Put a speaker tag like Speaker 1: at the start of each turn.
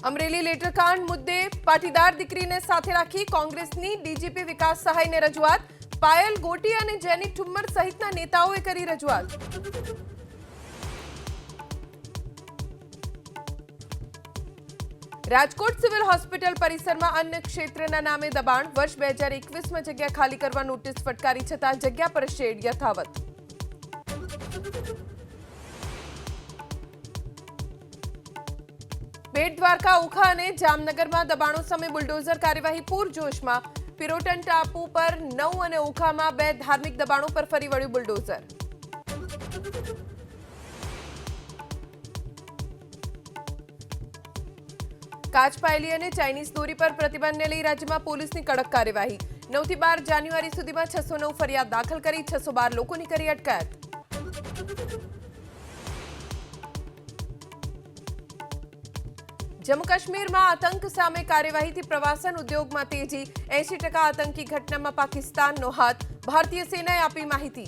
Speaker 1: અમરેલી લેટરકાંડ મુદ્દે પાટીદાર દીકરીને સાથે રાખી કોંગ્રેસની ડીજીપી વિકાસ સહાયને રજૂઆત. પાયલ ગોટી અને જેની ઠુમ્મર સહિતના નેતાઓએ કરી રજૂઆત. રાજકોટ સિવિલ હોસ્પિટલ પરિસરમાં અન્ય ક્ષેત્રના નામે દબાણ. વર્ષ 2021માં જગ્યા ખાલી કરવા નોટિસ ફટકારી છતાં જગ્યા પર શેડ યથાવત. બેટ દ્વારકા, ઓખા અને જામનગરમાં દબાણો સામે બુલડોઝર કાર્યવાહી પૂરજોશમાં. પિરોટન ટાપુ પર 9 અને ઓખામાં 2 ધાર્મિક દબાણો પર ફરી વળ્યું બુલડોઝર. કાચપાયલી અને ચાઇનીઝ દોરી પર પ્રતિબંધને લઈ રાજ્યમાં પોલીસની કડક કાર્યવાહી. 9 થી 12 જાન્યુઆરી સુધીમાં 609 ફરિયાદ દાખલ કરી, 612 લોકોની કરી અટકાયત. જમ્મુ કાશ્મીરમાં આતંક સામે કાર્યવાહીથી પ્રવાસન ઉદ્યોગમાં તેજી. 80% આતંકી ઘટનામાં પાકિસ્તાનનો હાથ. ભારતીય સેનાએ આપી માહિતી.